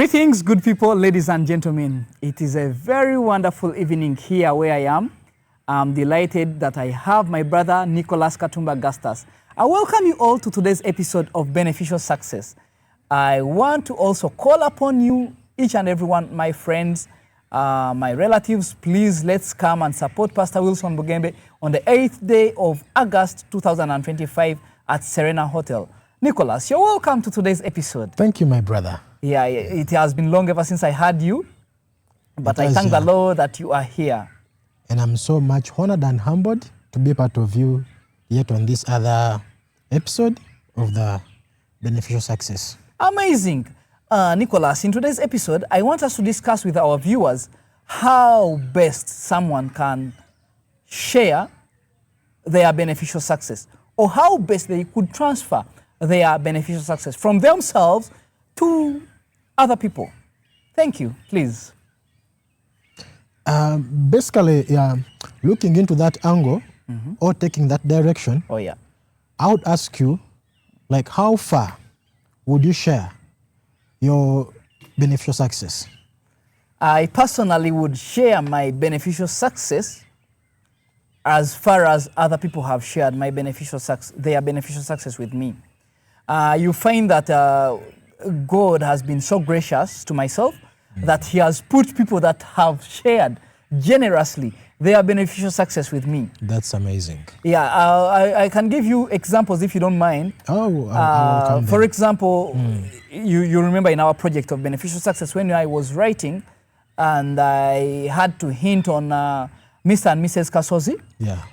Greetings, good people, ladies and gentlemen. It is a very wonderful evening here where I am. I'm delighted that I have my brother, Nicholas Katumba Gastas. I welcome you all to today's episode of Beneficial Success. I want to also call upon you, each and everyone, my friends, my relatives, please let's come and support Pastor Wilson Bugembe on the 8th day of August 2025 at Serena Hotel. Nicholas, you're welcome to today's episode. Thank you, my brother. Yeah, it has been long ever since I had you, but I thank the Lord that you are here. And I'm so much honored and humbled to be part of you yet on this other episode of the Beneficial Success. Amazing. Nicholas, in today's episode, I want us to discuss with our viewers how best someone can share their beneficial success, or how best they could transfer their beneficial success from themselves to other people. Thank you, please. Basically, looking into that angle or taking that direction, I would ask you, like, how far would you share your beneficial success? I personally would share my beneficial success as far as other people have shared my their beneficial success with me. You find that God has been so gracious to myself that he has put people that have shared generously their beneficial success with me. That's amazing. Yeah, I can give you examples if you don't mind. For example, you remember in our project of beneficial success when I was writing and I had to hint on Mr. and Mrs. Kasozi,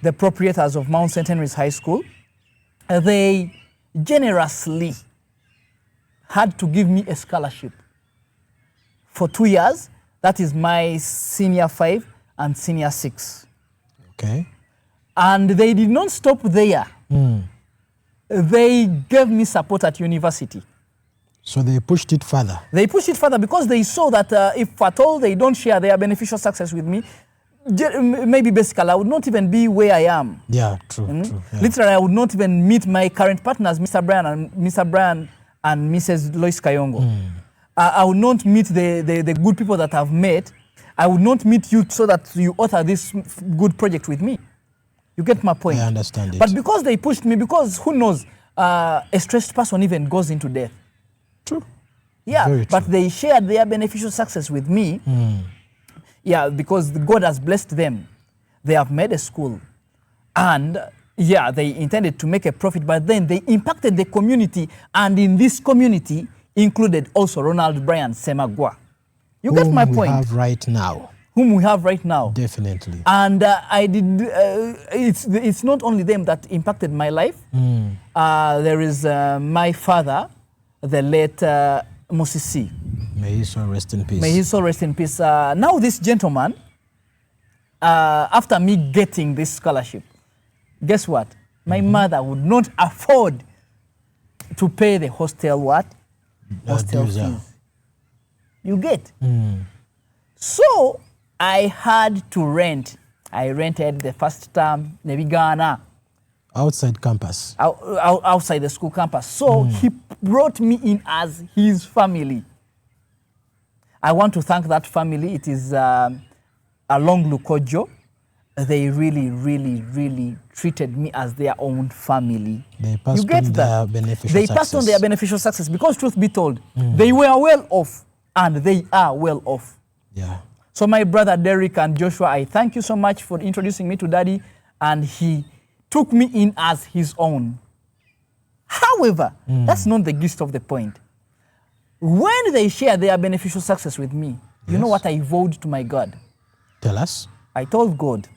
the proprietors of Mount St. Henry's High School. They generously had to give me a scholarship for 2 years. That is my senior 5 and senior 6. Okay. And they did not stop there. They gave me support at university. So they pushed it further. They pushed it further because they saw that if at all they don't share their beneficial success with me, maybe basically I would not even be where I am. Yeah, true. True, yeah. Literally, I would not even meet my current partners, Mr. Brian and Mrs. Lois Kayongo. I would not meet the good people that I've met. I would not meet you so that you author this good project with me. You get my point? I understand it. But because they pushed me, because who knows, a stressed person even goes into death. True. Yeah, very true. But they shared their beneficial success with me. Yeah, because God has blessed them. They have made a school. And yeah, they intended to make a profit, but then they impacted the community. And in this community included also Ronald Bryan Semagwa. You get my point? Whom we have right now. Whom we have right now. Definitely. And it's not only them that impacted my life. There is my father, the late Mosisi. May his soul rest in peace. May his soul rest in peace. Now this gentleman, after me getting this scholarship, guess what? My mother would not afford to pay the hostel hostel fees. You get? So I had to rent. I rented the first term, Nebigana. Outside campus. Outside the school campus. So he brought me in as his family. I want to thank that family. It is Along Lukojo. They really, really, really treated me as their own family. They passed on their beneficial success. They passed on their beneficial success because, truth be told, they were well off and they are well off. Yeah. So my brother Derek and Joshua, I thank you so much for introducing me to Daddy, and he took me in as his own. However, that's not the gist of the point. When they share their beneficial success with me, you know what I vowed to my God? Tell us. I told God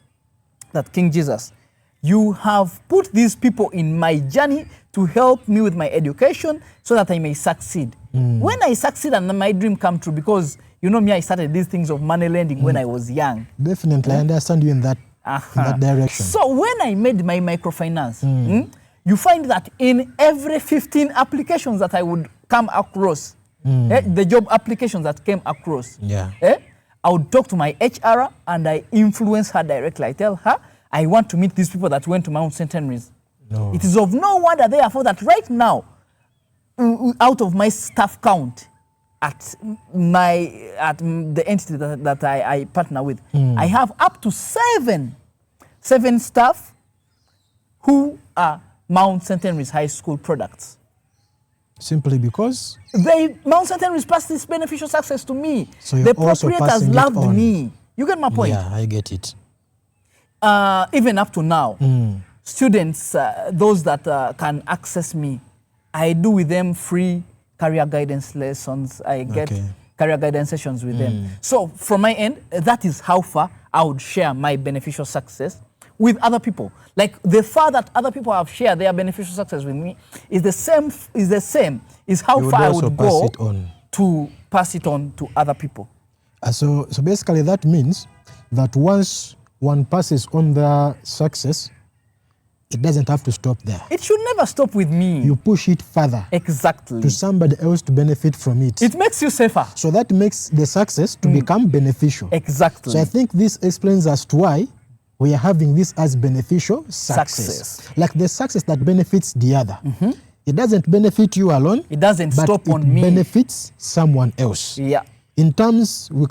that, King Jesus, you have put these people in my journey to help me with my education so that I may succeed. When I succeed and my dream come true, because you know me, I started these things of money lending when I was young. Definitely, I understand you in that direction. So when I made my microfinance, you find that in every 15 applications that I would come across, the job applications that came across, I would talk to my HR and I influence her directly. I tell her, I want to meet these people that went to Mount St. Henry's. No. It is of no wonder, therefore, that right now, out of my staff count, at the entity that I partner with. I have up to seven staff who are Mount St. Henry's High School products. Simply because? Mount St. Henry's passed this beneficial success to me. So the proprietors loved me. You get my point? Yeah, I get it. Even up to now, students, those that can access me, I do with them free career guidance lessons. I get career guidance sessions with them. So from my end, that is how far I would share my beneficial success with other people. Like the far that other people have shared their beneficial success with me is the same is how far I would go to pass it on to other people. So basically that means that once one passes on the success, it doesn't have to stop there. It should never stop with me. You push it further. Exactly. To somebody else to benefit from it. It makes you safer. So that makes the success to become beneficial. Exactly. So I think this explains as to why we are having this as beneficial success. Like the success that benefits the other. It doesn't benefit you alone. It doesn't stop on me. It benefits someone else. Yeah. In terms, we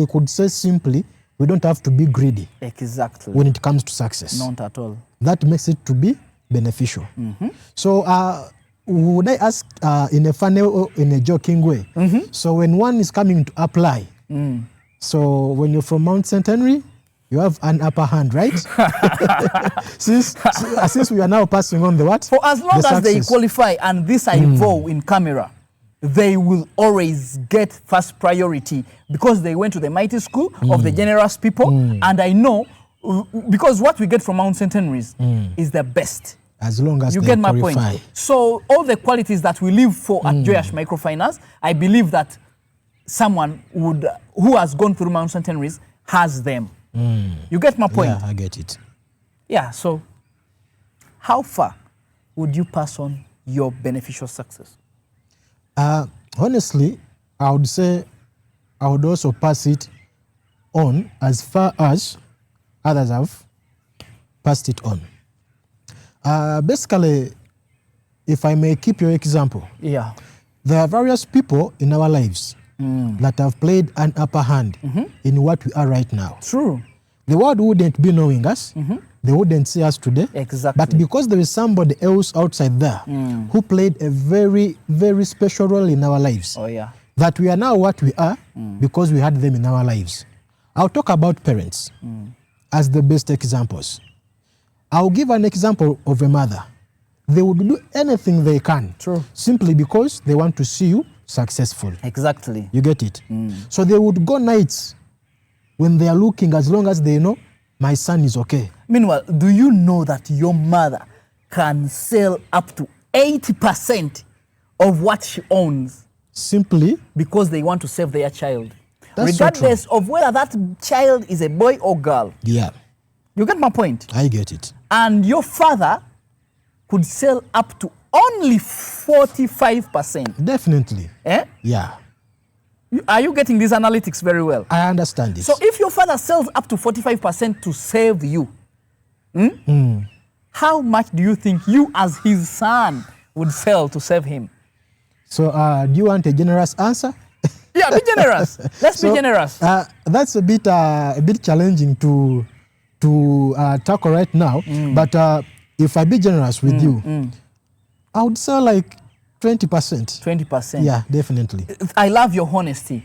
could say simply, we don't have to be greedy. Exactly. When it comes to success. Not at all. That makes it to be beneficial. So would I ask in a funny or in a joking way? So when one is coming to apply, so when you're from Mount St. Henry, you have an upper hand, right? since we are now passing on the what? For as long as they qualify and this I involve in camera, they will always get first priority because they went to the mighty school of the generous people. And I know, because what we get from Mount St. Henry's is the best. As long as you they get my qualify. point. So all the qualities that we live for at Joyash Microfinance, I believe that someone who has gone through Mount St. Henry's has them. You get my point? Yeah, I get it. Yeah, so how far would you pass on your beneficial success? Honestly, I would say I would also pass it on as far as others have passed it on. Basically, if I may keep your example, there are various people in our lives that have played an upper hand in what we are right now. True. The world wouldn't be knowing us. They wouldn't see us today. Exactly. But because there is somebody else outside there who played a very, very special role in our lives, that we are now what we are because we had them in our lives. I'll talk about parents as the best examples. I'll give an example of a mother. They would do anything they can simply because they want to see you successful. Exactly. You get it? So they would go nights when they are looking, as long as they know my son is okay. Meanwhile, do you know that your mother can sell up to 80% of what she owns? Simply because they want to save their child. That's regardless of whether that child is a boy or girl. Yeah. You get my point? I get it. And your father could sell up to only 45%. Definitely. Eh? Yeah. Are you getting these analytics very well? I understand it. So if your father sells up to 45% to save you, how much do you think you as his son would sell to save him? So do you want a generous answer? Yeah, be generous. Let's be generous. That's a bit challenging to tackle right now. But if I be generous with you, I would sell like 20%. 20%. Yeah, definitely. I love your honesty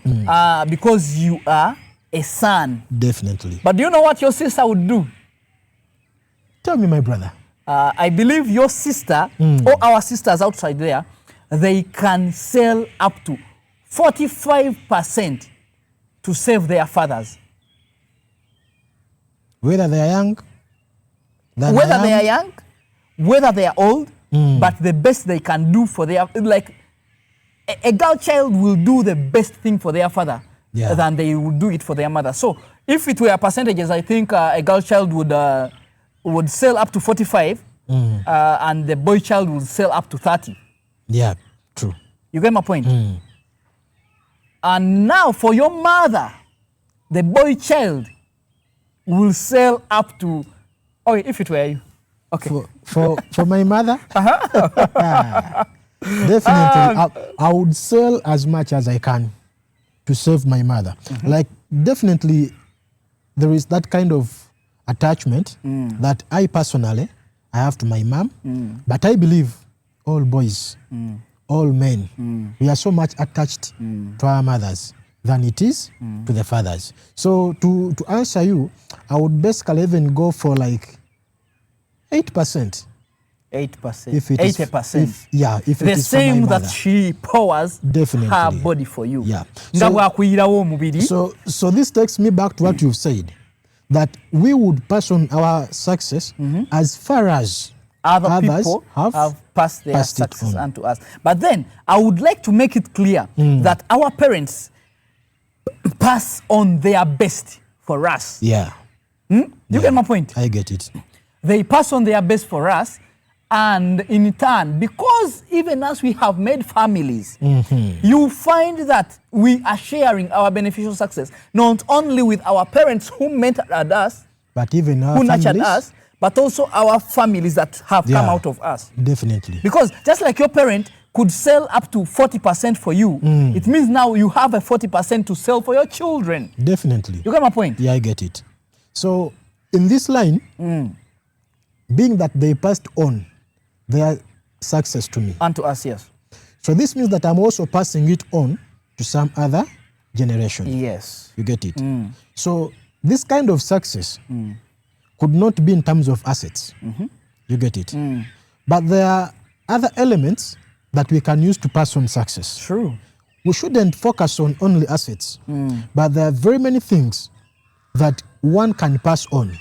because you are a son. Definitely. But do you know what your sister would do? Tell me, my brother. I believe your sister or our sisters outside there, they can sell up to 45% to save their fathers. Whether they are young, whether they are young, whether they are old, but the best they can do for their, like a girl child will do the best thing for their father than they would do it for their mother. So if it were percentages, I think a girl child would sell up to 45 and the boy child would sell up to 30. Yeah, true. You get my point? And now for your mother, the boy child will sell up to, if it were you. Okay. For my mother? Definitely, I would sell as much as I can to save my mother. Like, definitely, there is that kind of attachment that I personally, I have to my mom. But I believe all boys, all men, we are so much attached to our mothers than it is to the fathers. So to answer you, I would basically even go for like 8%. 8%. If it is, 80%. If it the is same for my that she powers definitely her body for you. Yeah. So this takes me back to what you've said, that we would pass on our success as far as other people have passed their success onto us. But then I would like to make it clear that our parents pass on their best for us. Yeah. You get my point? I get it. They pass on their best for us, and in turn, because even as we have made families, you find that we are sharing our beneficial success, not only with our parents who mentored us, but even our who families, nurtured us, but also our families that have come out of us. Definitely. Because just like your parent could sell up to 40% for you, it means now you have a 40% to sell for your children. Definitely. You get my point? Yeah, I get it. So in this line, being that they passed on their success to me. And to us, yes. So this means that I'm also passing it on to some other generation. Yes. You get it? So this kind of success could not be in terms of assets. You get it? But there are other elements that we can use to pass on success. True. We shouldn't focus on only assets, but there are very many things that one can pass on.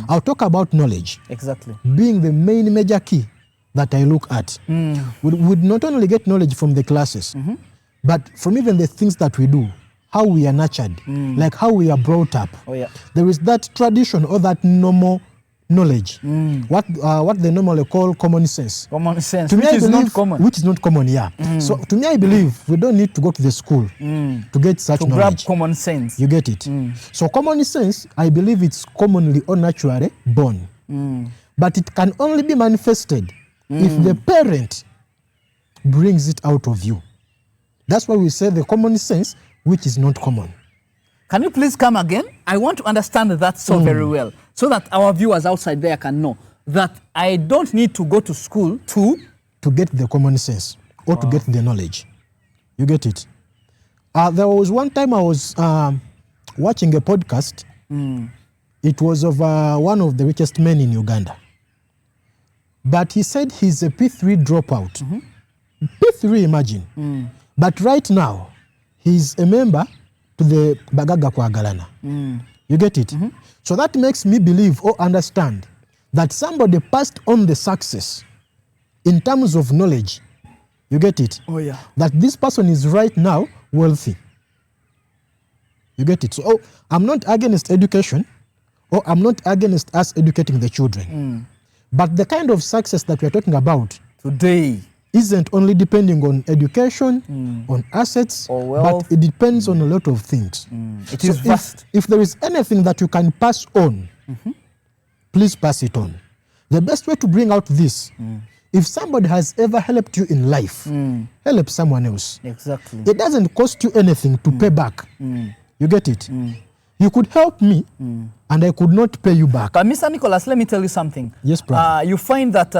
I'll talk about knowledge. Exactly. Being the main major key that I look at. We not only get knowledge from the classes, but from even the things that we do, how we are nurtured, like how we are brought up. Oh, yeah. There is that tradition or that normal knowledge, what they normally call common sense. Common sense, to which me, is not common. Which is not common, yeah. So to me, I believe we don't need to go to the school to get such knowledge. To grab common sense. You get it? So common sense, I believe it's commonly or naturally born. But it can only be manifested if the parent brings it out of you. That's why we say the common sense, which is not common. Can you please come again? I want to understand that so very well, so that our viewers outside there can know that I don't need to go to school to get the common sense or to get the knowledge. You get it? There was one time I was watching a podcast. It was of one of the richest men in Uganda. But he said he's a P3 dropout. P3, imagine. But right now, he's a member to the Bagaga Kwagalana. You get it? So that makes me believe or understand that somebody passed on the success in terms of knowledge. You get it? Oh, yeah. That this person is right now wealthy. You get it? So I'm not against education, or I'm not against us educating the children. But the kind of success that we're talking about today isn't only depending on education, on assets, or wealth, but it depends on a lot of things. It is vast. If there is anything that you can pass on, please pass it on. The best way to bring out this, if somebody has ever helped you in life, help someone else. Exactly. It doesn't cost you anything to pay back. You get it? You could help me, and I could not pay you back. But Mr. Nicholas, let me tell you something. Yes, brother. You find that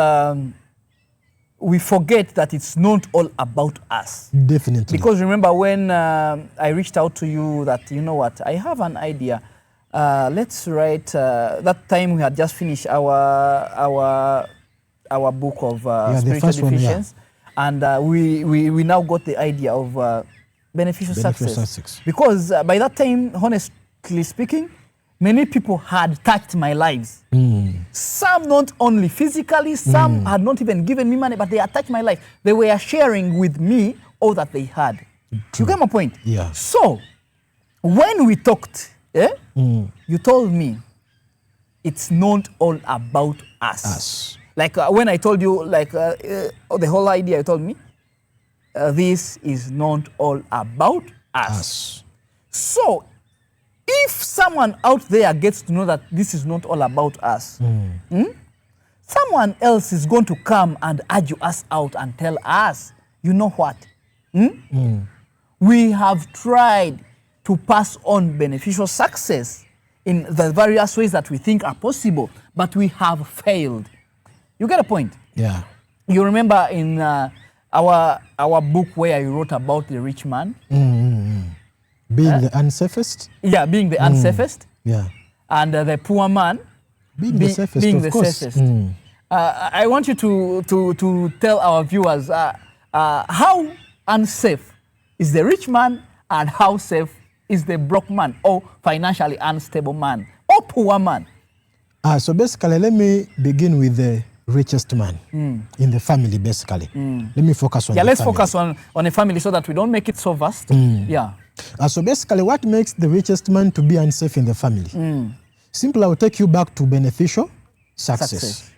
we forget that it's not all about us. Definitely. Because remember when I reached out to you that, you know what, I have an idea. Let's write, that time we had just finished our book of spiritual deficiencies. And we now got the idea of beneficial success. Because by that time, honestly speaking, many people had touched my lives. Some not only physically, some had not even given me money, but they had touched my life. They were sharing with me all that they had. You get my point? Yeah. So, when we talked, you told me it's not all about us. Like when I told you, like the whole idea, you told me, this is not all about us. So, if someone out there gets to know that this is not all about us, someone else is going to come and argue us out and tell us, you know what? We have tried to pass on beneficial success in the various ways that we think are possible, but we have failed. You get a point? Yeah. You remember in our book where I wrote about the rich man? Being the unsafest? Yeah, being the unsafest. Yeah. And the poor man being the safest, being of the course. safest. I want you to tell our viewers how unsafe is the rich man and how safe is the broke man or financially unstable man or poor man. So basically, let me begin with the richest man in the family, basically. Let me focus on let's focus on a family so that we don't make it so vast. Yeah. So basically, what makes the richest man to be unsafe in the family? Simply, I will take you back to beneficial success.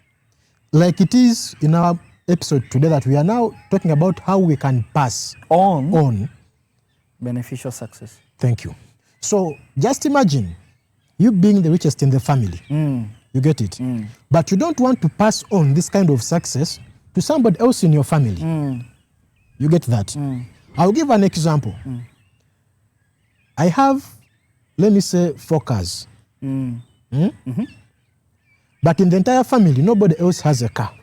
Like it is in our episode today that we are now talking about how we can pass on beneficial success. Thank you. So just imagine you being the richest in the family. You get it? But you don't want to pass on this kind of success to somebody else in your family. You get that? I'll give an example. I have, let me say, 4 cars. But in the entire family, nobody else has a car.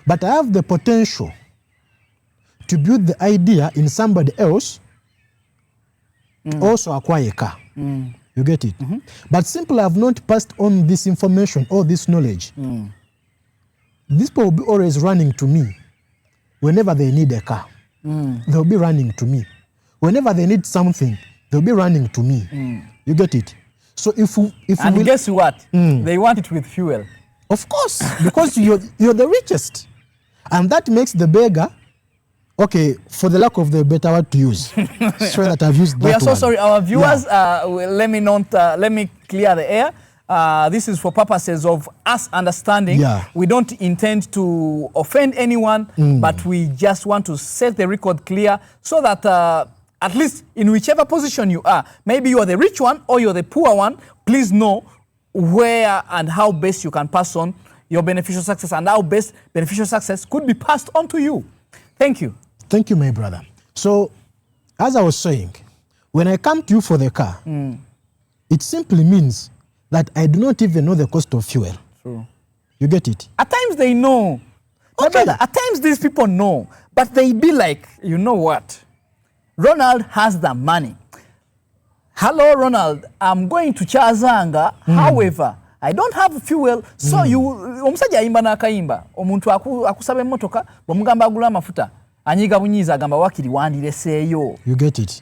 But I have the potential to build the idea in somebody else also acquire a car. You get it? But simply I have not passed on this information or this knowledge. These people will be always running to me whenever they need a car. They'll be running to me. Whenever they need something, they'll be running to me. You get it? So if and guess what? They want it with fuel. Of course, because you're the richest. And that makes the beggar, okay, for the lack of the better word to use. Sorry that I've used that. We are so one. sorry, our viewers. Let me clear the air. This is for purposes of us understanding. We don't intend to offend anyone, but we just want to set the record clear so that at least in whichever position you are, maybe you are the rich one or you're the poor one, please know where and how best you can pass on your beneficial success and how best beneficial success could be passed on to you. Thank you. Thank you, my brother. So, as I was saying, when I come to you for the car, it simply means that I do not even know the cost of fuel. True. You get it? At times they know. My brother, at times these people know, but they be like, you know what? Ronald has the money. Hello, Ronald, I'm going to Chazanga. However, I don't have fuel, so you omusajja ayimba n'akayimba omuntu akusaba emmotoka bw'omugamba agula amafuta anyiga bunyiiza agamba wakiri wandireseeyo. You get it?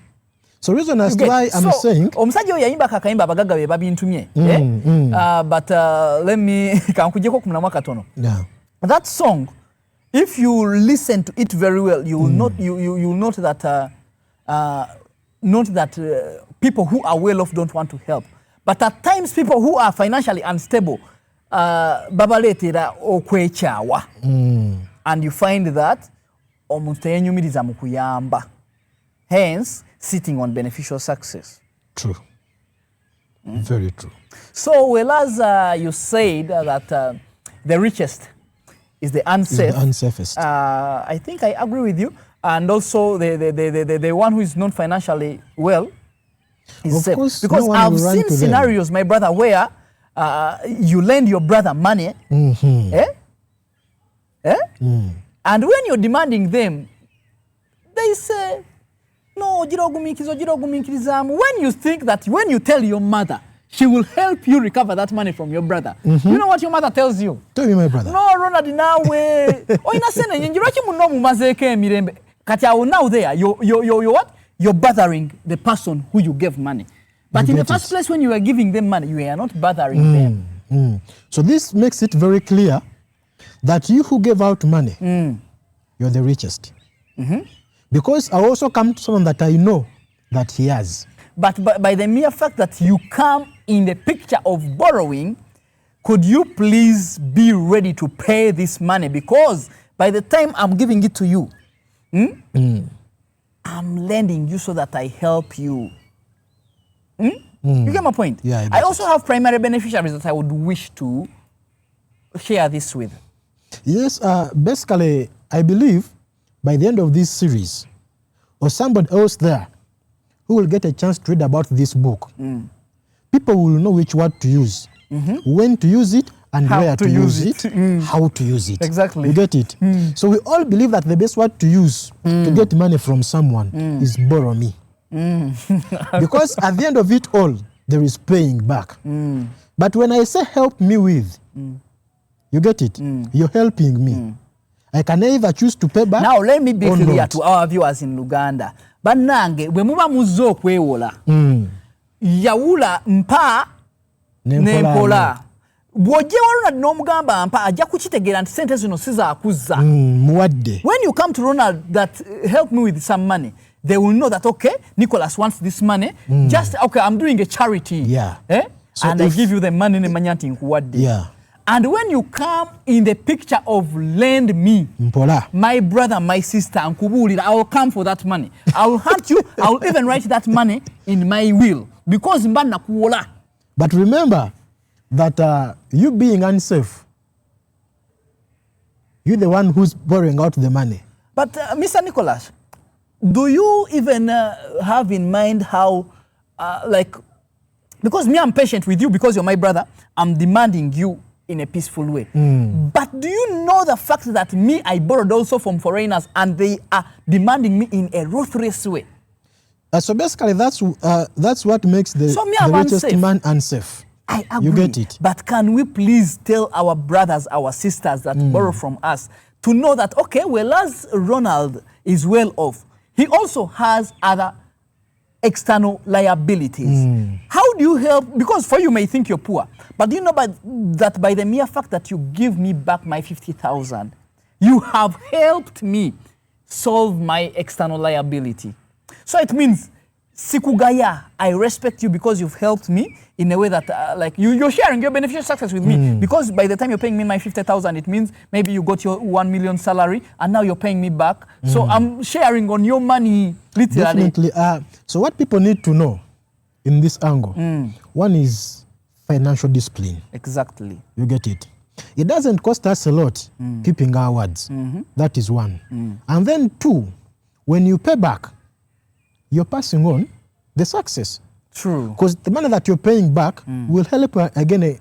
So reason as to why I'm saying omusajja oyo yayimba akakayimba abagagga be babintumye. But let me kankujjeko ku mulamwa katono. That song, if you listen to it very well, you will note that people who are well off don't want to help. But at times people who are financially unstable babaletera okwechawa. And you find that omuntu yenyumiriza mu kuyamba. Hence sitting on beneficial success. True. Very true. So well as you said that the richest is the unsafe. Unsafest. I think I agree with you. And also the one who is not financially well is safe. Because I've seen scenarios, my brother, where you lend your brother money, and when you're demanding them, they say, no, when you think that when you tell your mother, she will help you recover that money from your brother. You know what your mother tells you? Tell me, my brother. No, Ronald, nawe. Now there, you're what? You're bothering the person who you gave money. But in the first place, when you were giving them money, you are not bothering them. So this makes it very clear that you who gave out money, you're the richest. Because I also come to someone that I know that he has. But by the mere fact that you come in the picture of borrowing, could you please be ready to pay this money? Because by the time I'm giving it to you, I'm lending you so that I help you. You get my point? Yeah, I also have primary beneficiaries that I would wish to share this with? Yes, basically, I believe by the end of this series, or somebody else there who will get a chance to read about this book, people will know which word to use, when to use it, and how where to use it, how to use it. Exactly. You get it? So we all believe that the best word to use to get money from someone is borrow me. Because at the end of it all, there is paying back. But when I say help me with, you get it? You're helping me. I can either choose to pay back. Now let me be clear not. to our viewers in Luganda. Banange bwe muba muzzo okwewola. Yawula mpa nempola. Bw'ojja Ronald n'omugamba mpa ajja kukitegeera nti sente zino sizaakuza. Muwadde. When you come to Ronald that help me with some money, they will know that okay, Nicholas wants this money. Just okay, I'm doing a charity. Yeah. So and I give you the money nemanya nti nkuwadde. Yeah. And when you come in the picture of lend me, Mpola. my brother, my sister, Nkubulira, I will come for that money. I will hunt you. I will even write that money in my will because mbana kuola. But remember that you being unsafe, you're the one who's borrowing out the money. But Mr. Nicholas, do you even have in mind how, like, because me, I'm patient with you because you're my brother, I'm demanding you in a peaceful way. But do you know the fact that me, I borrowed also from foreigners and they are demanding me in a ruthless way? So basically, that's what makes the richest unsafe. man unsafe. I agree. You get it? But can we please tell our brothers, our sisters that borrow from us to know that, okay, well, as Ronald is well off, he also has other external liabilities. How do you help? Because for you may think you're poor, but do you know that by the mere fact that you give me back my 50,000, you have helped me solve my external liability. So it means, sikugaya, I respect you because you've helped me in a way that like you're sharing your beneficial success with me. Because by the time you're paying me my 50,000, it means maybe you got your 1 million salary and now you're paying me back. So I'm sharing on your money, literally. Definitely. So what people need to know in this angle, one is financial discipline. Exactly. You get it? It doesn't cost us a lot keeping our words. That is one. And then two, when you pay back, you're passing on the success. True. Because the money that you're paying back will help again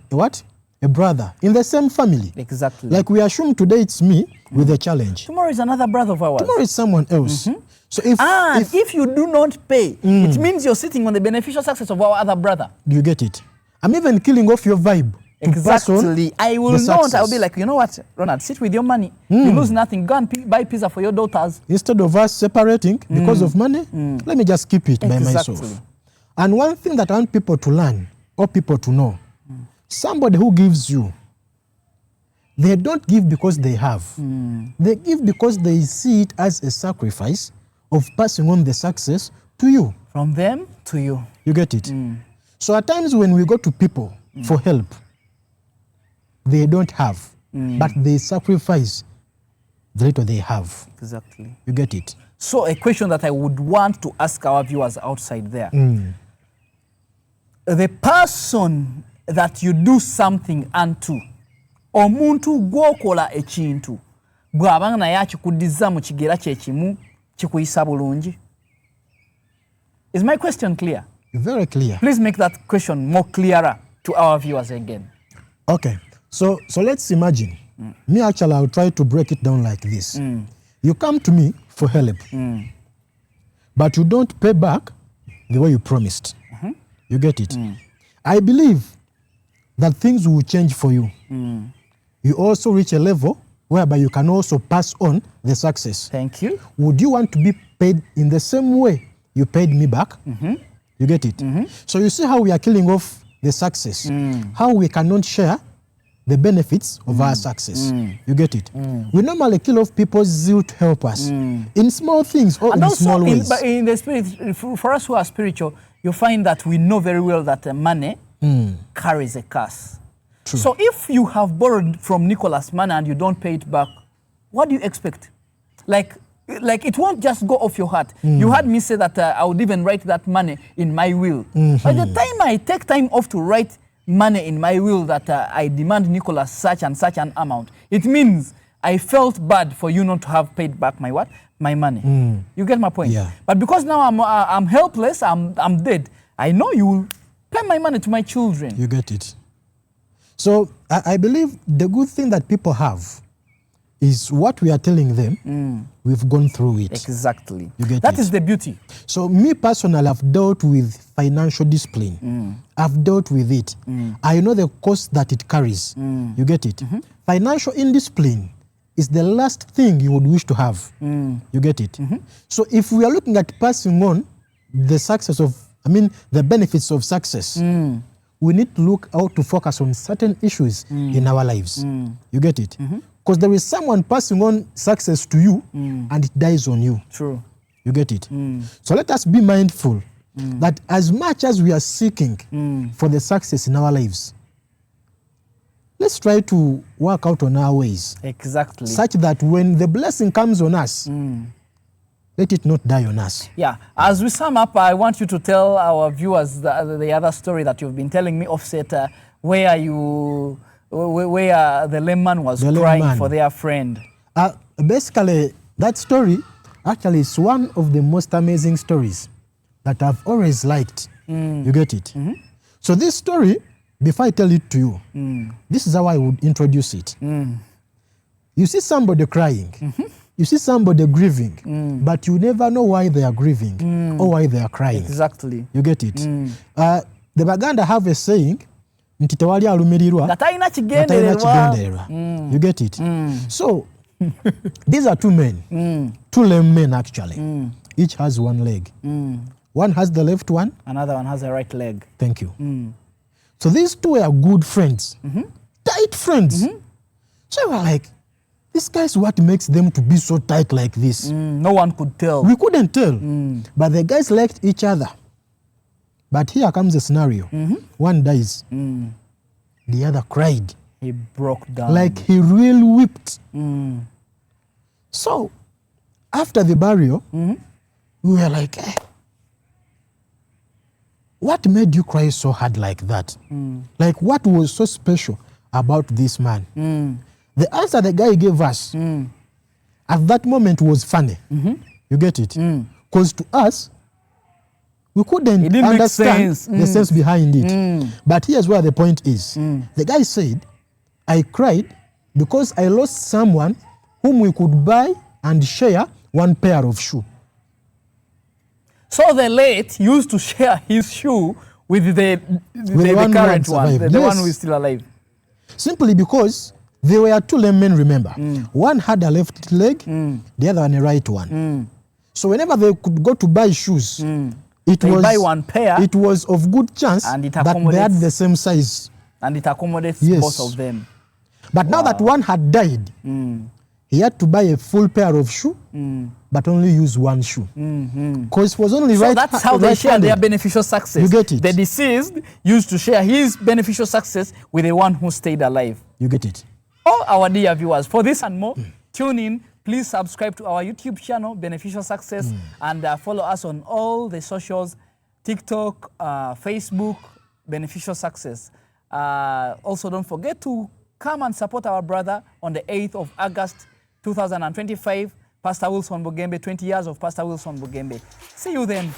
a brother in the same family. Exactly. Like we assume today it's me with a challenge. Tomorrow is another brother of ours. Tomorrow is someone else. So if you do not pay, it means you're sitting on the beneficial success of our other brother. You get it? I'm even killing off your vibe. Exactly. I will not. I'll be like, you know what, Ronald, sit with your money. You lose nothing. Go and buy pizza for your daughters. Instead of us separating because of money, let me just keep it by myself. And one thing that I want people to learn or people to know, somebody who gives you, they don't give because they have. They give because they see it as a sacrifice of passing on the success to you. From them to you. You get it? So at times when we go to people for help, they don't have, but they sacrifice the little they have. Exactly. You get it? So a question that I would want to ask our viewers outside there. The person that you do something unto, omuntu gwokola ekintu, bw'abanga naye akikuddiza mu kigera kye kimu kikuyisa bulungi. Is my question clear? Very clear. Please make that question more clearer to our viewers again. Okay. So let's imagine. Me actually, I'll try to break it down like this. You come to me for help, but you don't pay back the way you promised. You get it? I believe that things will change for you. You also reach a level whereby you can also pass on the success. Thank you. Would you want to be paid in the same way you paid me back? You get it? So you see how we are killing off the success, how we cannot share the benefits of our success. You get it? We normally kill off people's zeal to help us in small things or in small ways. But in the spirit, for us who are spiritual, you find that we know very well that money carries a curse. True. So if you have borrowed from Nicholas money and you don't pay it back, what do you expect? Like it won't just go off your heart. You heard me say that I would even write that money in my will. By the time I take time off to write money in my will that I demand Nicholas such and such an amount, it means I felt bad for you not to have paid back my what? My money. You get my point? Yeah. But because now I'm helpless, I'm dead, I know you will pay my money to my children. You get it. So I believe the good thing that people have is what we are telling them, we've gone through it. Exactly. You get that it. is the beauty. So me personally, I've dealt with financial discipline. I've dealt with it. I know the cost that it carries. You get it? Financial indiscipline is the last thing you would wish to have. You get it? So if we are looking at passing on the success of, the benefits of success, we need to look out to focus on certain issues in our lives. You get it? Because there is someone passing on success to you and it dies on you. True. You get it? So let us be mindful that as much as we are seeking for the success in our lives, let's try to work out on our ways. Exactly. Such that when the blessing comes on us, let it not die on us. Yeah. As we sum up, I want you to tell our viewers the other story that you've been telling me, Offset, where the lame man was crying for their friend. Basically, that story actually is one of the most amazing stories that I've always liked. You get it? So this story, before I tell it to you, this is how I would introduce it. You see somebody crying, you see somebody grieving, but you never know why they are grieving or why they are crying. Exactly. You get it? The Baganda have a saying, nti tewali alumirirwa gatalina kigendererwa. You get it? So these are two men, two lame men actually. Each has one leg. One has the left one, another one has a right leg. Thank you. So these two are good friends, tight friends. So we're like, these guys, what makes them to be so tight like this? No one could tell. We couldn't tell, but the guys liked each other. But here comes the scenario. One dies, the other cried. He broke down. Like he really wept. So after the burial, we were like, what made you cry so hard like that? Like what was so special about this man? The answer the guy gave us at that moment was funny. You get it? Because to us, we couldn't understand the sense behind it. But here's where the point is. The guy said, I cried because I lost someone whom we could buy and share one pair of shoes. So the late used to share his shoe with the current one, the one who is still alive. Simply because they were two lame men, remember. One had a left leg, the other one a right one. So whenever they could go to buy shoes, buy one pair, it was of good chance that they had the same size. And it accommodates both of them. But now that one had died, he had to buy a full pair of shoes, but only use one shoe. Because it was only so that's how they share their beneficial success. You get it? The deceased used to share his beneficial success with the one who stayed alive. You get it? All our dear viewers, for this and more, tune in. Please subscribe to our YouTube channel, Beneficial Success, and follow us on all the socials, TikTok, Facebook, Beneficial Success. Also, don't forget to come and support our brother on the 8th of August, 2025, Pastor Wilson Bugembe, 20 years of Pastor Wilson Bugembe. See you then.